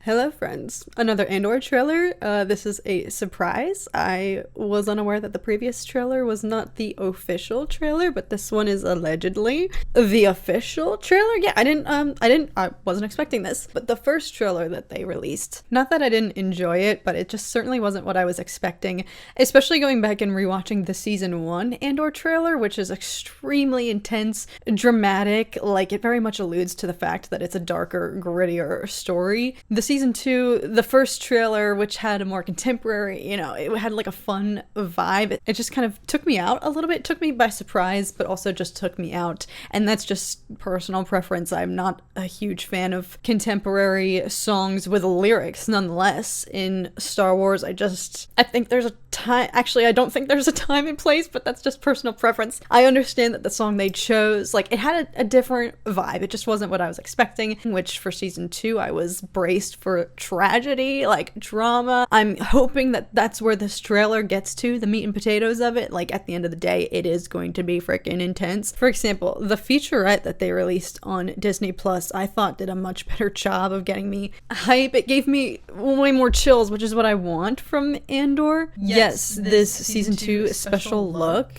Hello friends, another Andor trailer. This is a surprise. I was unaware that the previous trailer was not the official trailer, but this one is allegedly the official trailer. Yeah, I wasn't expecting this, but the first trailer that they released, not that I didn't enjoy it, but it just certainly wasn't what I was expecting, especially going back and rewatching the season 1 Andor trailer, which is extremely intense, dramatic, like it very much alludes to the fact that it's a darker, grittier story. The season 2, the first trailer, which had a more contemporary, it had like a fun vibe. It just kind of took me out a little bit, took me by surprise, but also just took me out. And that's just personal preference. I'm not a huge fan of contemporary songs with lyrics, nonetheless. In Star Wars, I think there's a time, actually, I don't think there's a time and place, but that's just personal preference. I understand that the song they chose, like, it had a different vibe. It just wasn't what I was expecting, which for season 2, I was braced for tragedy, like drama. I'm hoping that that's where this trailer gets to, the meat and potatoes of it. Like at the end of the day, it is going to be freaking intense. For example, the featurette that they released on Disney Plus, I thought did a much better job of getting me hype. It gave me way more chills, which is what I want from Andor. Yes, this season 2 special look.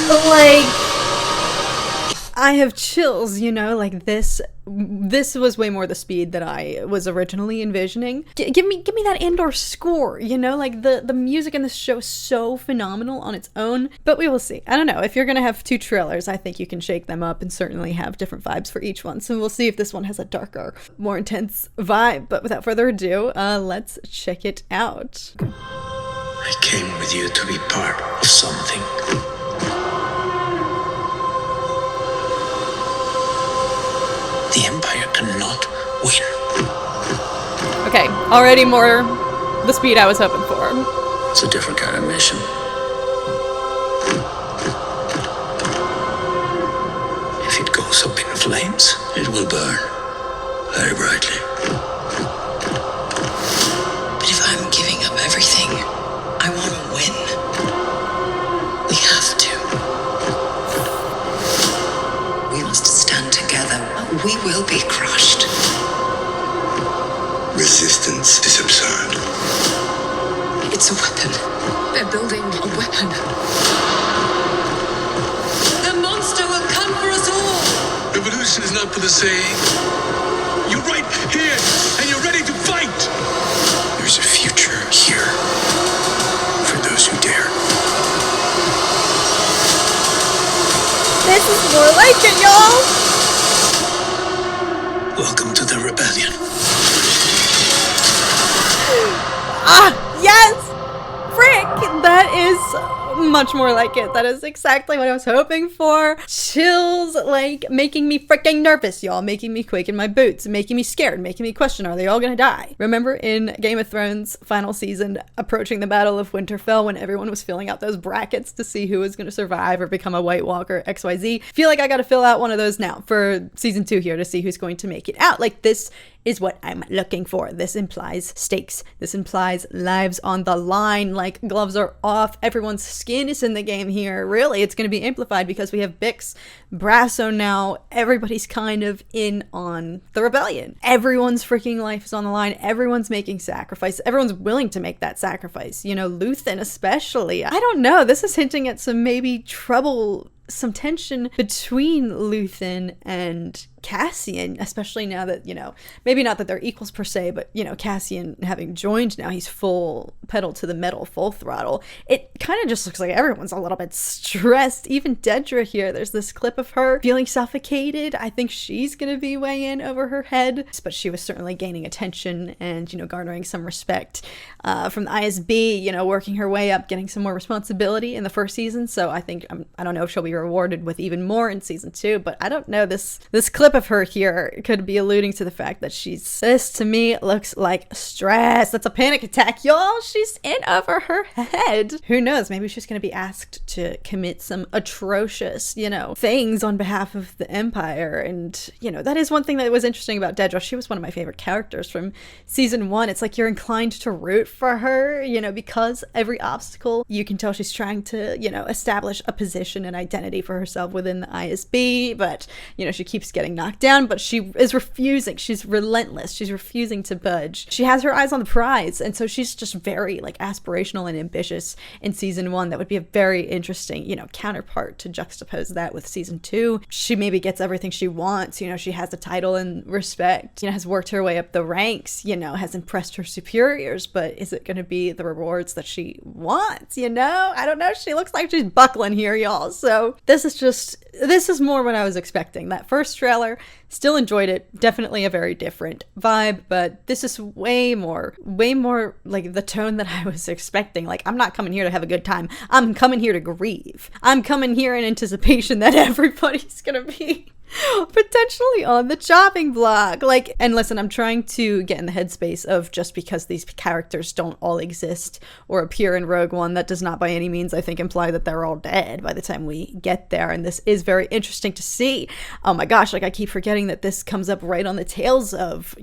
Like, I have chills, like this was way more the speed that I was originally envisioning. Give me that Andor score, like the music in this show is so phenomenal on its own, but we will see. I don't know, if you're gonna have 2 trailers, I think you can shake them up and certainly have different vibes for each one, so we'll see if this one has a darker, more intense vibe. But without further ado, let's check it out. I came with you to be part of something. The Empire cannot win. Okay, already more the speed I was hoping for. It's a different kind of mission. If it goes up in flames, it will burn very brightly. But if I'm giving up everything, I want to win. We have to. We must stand together. We will be crushed. Resistance is absurd. It's a weapon. They're building a weapon. The monster will come for us all. Revolution is not for the saying. You're right here, and you're ready to fight. There's a future here for those who dare. This is more like it, y'all! Welcome to the rebellion. Yes! Frick! That is much more like it. That is exactly what I was hoping for. Chills, like, making me freaking nervous, y'all. Making me quake in my boots. Making me scared. Making me question, are they all gonna die? Remember in Game of Thrones final season, approaching the Battle of Winterfell, when everyone was filling out those brackets to see who was gonna survive or become a White Walker, XYZ? Feel like I gotta fill out one of those now for season 2 here to see who's going to make it out. Like, this is what I'm looking for. This implies stakes. This implies lives on the line. Like, gloves are off. Everyone's skin is in the game here. Really, it's going to be amplified because we have Bix, Brasso now. Everybody's kind of in on the rebellion. Everyone's freaking life is on the line. Everyone's making sacrifice. Everyone's willing to make that sacrifice. Luthen especially. I don't know. This is hinting at some maybe trouble, some tension between Luthen and Cassian, especially now that, maybe not that they're equals per se, but, Cassian having joined now, he's full pedal to the metal, full throttle. It kind of just looks like everyone's a little bit stressed. Even Dedra here, there's this clip of her feeling suffocated. I think she's gonna be way in over her head, but she was certainly gaining attention and, garnering some respect from the ISB, working her way up, getting some more responsibility in the first season. So I think, I don't know if she'll be rewarded with even more in season 2, but I don't know, this clip clip of her here could be alluding to the fact that this to me looks like stress. That's a panic attack, y'all. She's in over her head. Who knows? Maybe she's going to be asked to commit some atrocious, things on behalf of the Empire. And, that is one thing that was interesting about Dedra. She was one of my favorite characters from season 1. It's like you're inclined to root for her, because every obstacle, you can tell she's trying to, establish a position and identity for herself within the ISB. But, she keeps getting knocked down, but she is refusing. She's relentless. She's refusing to budge. She has her eyes on the prize. And so she's just very aspirational and ambitious in season 1. That would be a very interesting, counterpart to juxtapose that with season 2. She maybe gets everything she wants. She has a title and respect, has worked her way up the ranks, has impressed her superiors, but is it going to be the rewards that she wants? I don't know. She looks like she's buckling here, y'all. So this is more what I was expecting. That first trailer, still enjoyed it. Definitely a very different vibe, but this is way more like the tone that I was expecting. I'm not coming here to have a good time. I'm coming here to grieve. I'm coming here in anticipation that everybody's gonna be potentially on the chopping block. And listen, I'm trying to get in the headspace of just because these characters don't all exist or appear in Rogue One, that does not by any means, I think, imply that they're all dead by the time we get there. And this is very interesting to see. Oh my gosh, I keep forgetting that this comes up right on the tails of,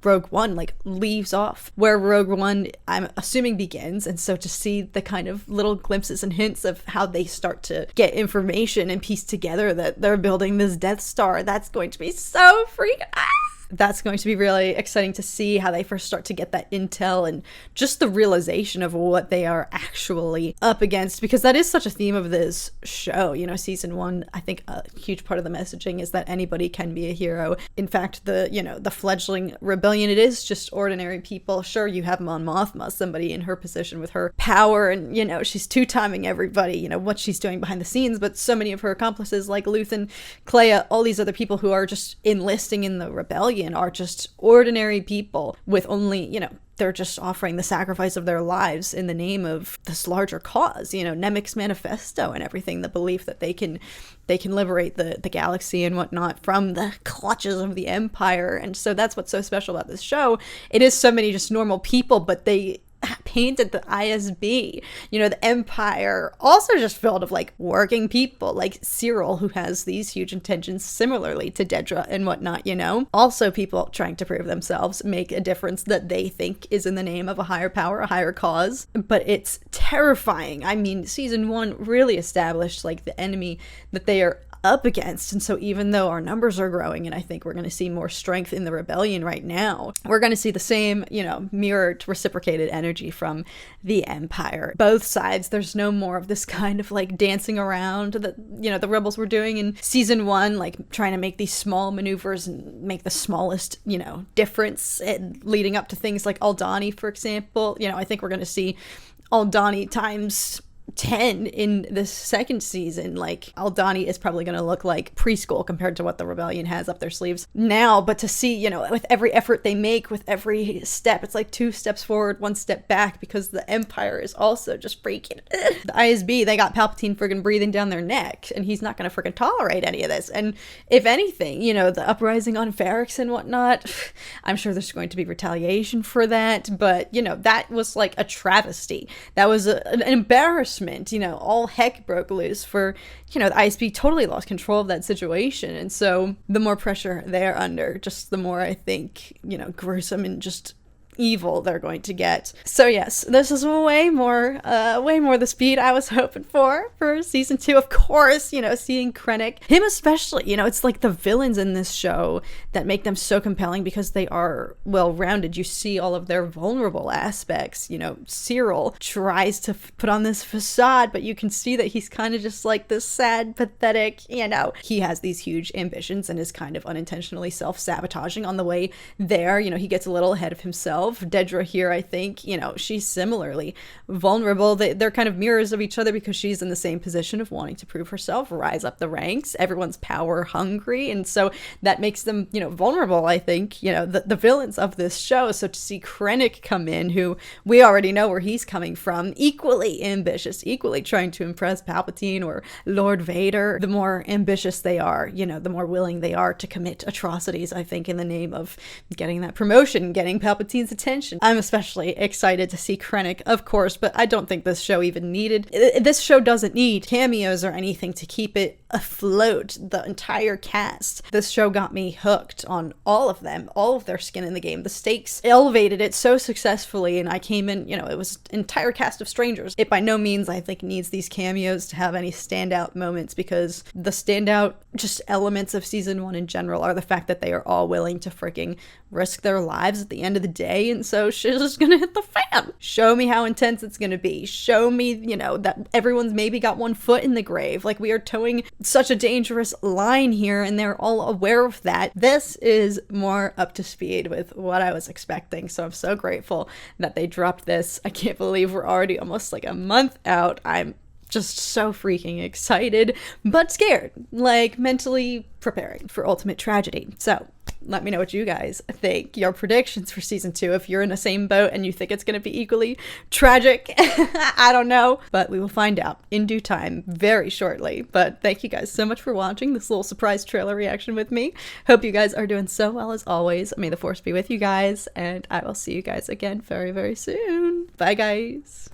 Rogue One, leaves off where Rogue One, I'm assuming, begins. And so to see the kind of little glimpses and hints of how they start to get information and piece together that they're building this Death Star, that's going to be so freaking that's going to be really exciting to see how they first start to get that intel and just the realization of what they are actually up against, because that is such a theme of this show. Season 1, I think a huge part of the messaging is that anybody can be a hero. In fact, the fledgling rebellion, it is just ordinary people. Sure, you have Mon Mothma, somebody in her position with her power, and she's two-timing everybody, what she's doing behind the scenes, but so many of her accomplices like Luthen, Clea, all these other people who are just enlisting in the rebellion are just ordinary people with only, they're just offering the sacrifice of their lives in the name of this larger cause, Nemik's manifesto and everything, the belief that they can liberate the galaxy and whatnot from the clutches of the Empire. And so that's what's so special about this show. It is so many just normal people, but they painted the ISB, the Empire, also just filled of working people like Cyril, who has these huge intentions similarly to Dedra and whatnot, also people trying to prove themselves, make a difference that they think is in the name of a higher power, a higher cause. But it's terrifying. I mean, season 1 really established the enemy that they are up against. And so even though our numbers are growing, and I think we're going to see more strength in the rebellion right now, we're going to see the same, mirrored, reciprocated energy from the Empire. Both sides, there's no more of this kind of dancing around that, the rebels were doing in season 1, trying to make these small maneuvers and make the smallest, difference, and leading up to things like Aldhani, for example. I think we're going to see Aldhani times 10 in this second season. Aldhani is probably going to look like preschool compared to what the rebellion has up their sleeves now. But to see, with every effort they make, with every step, it's 2 steps forward, 1 step back, because the Empire is also just freaking the ISB. They got Palpatine friggin' breathing down their neck, and he's not going to friggin' tolerate any of this. And if anything, the uprising on Ferrix and whatnot, I'm sure there's going to be retaliation for that. But that was a travesty. That was an embarrassment. All heck broke loose for, the ISB totally lost control of that situation. And so the more pressure they're under, just the more I think, gruesome and just evil they're going to get. So yes, this is way more the speed I was hoping for season 2. Of course, seeing Krennic, him especially, it's the villains in this show that make them so compelling because they are well-rounded. You see all of their vulnerable aspects. Cyril tries to put on this facade, but you can see that he's kind of just this sad, pathetic, he has these huge ambitions and is kind of unintentionally self-sabotaging on the way there. He gets a little ahead of himself. herself. Dedra here, I think, you know, she's similarly vulnerable. They're kind of mirrors of each other because she's in the same position of wanting to prove herself, rise up the ranks. Everyone's power hungry, and so that makes them, you know, vulnerable, I think, you know, the villains of this show. So to see Krennic come in, who we already know where he's coming from, equally ambitious, equally trying to impress Palpatine or Lord Vader, the more ambitious they are, you know, the more willing they are to commit atrocities, I think, in the name of getting that promotion, getting Palpatine's attention. I'm especially excited to see Krennic, of course, but I don't think this show even needed. This show doesn't need cameos or anything to keep it afloat. The entire cast. This show got me hooked on all of them, all of their skin in the game. The stakes elevated it so successfully, and I came in, you know, it was an entire cast of strangers. It by no means, I think, needs these cameos to have any standout moments, because the standout just elements of season 1 in general are the fact that they are all willing to freaking risk their lives at the end of the day, and so shit's just gonna hit the fan. Show me how intense it's gonna be. Show me, you know, that everyone's maybe got one foot in the grave. Like, we are towing such a dangerous line here, and they're all aware of that. This is more up to speed with what I was expecting, so I'm so grateful that they dropped this. I can't believe we're already almost like a month out. I'm just so freaking excited, but scared, like mentally preparing for ultimate tragedy. So let me know what you guys think, your predictions for season 2, if you're in the same boat and you think it's going to be equally tragic. I don't know, but we will find out in due time very shortly. But thank you guys so much for watching this little surprise trailer reaction with me. Hope you guys are doing so well as always. May the force be with you guys, and I will see you guys again very, very soon. Bye, guys.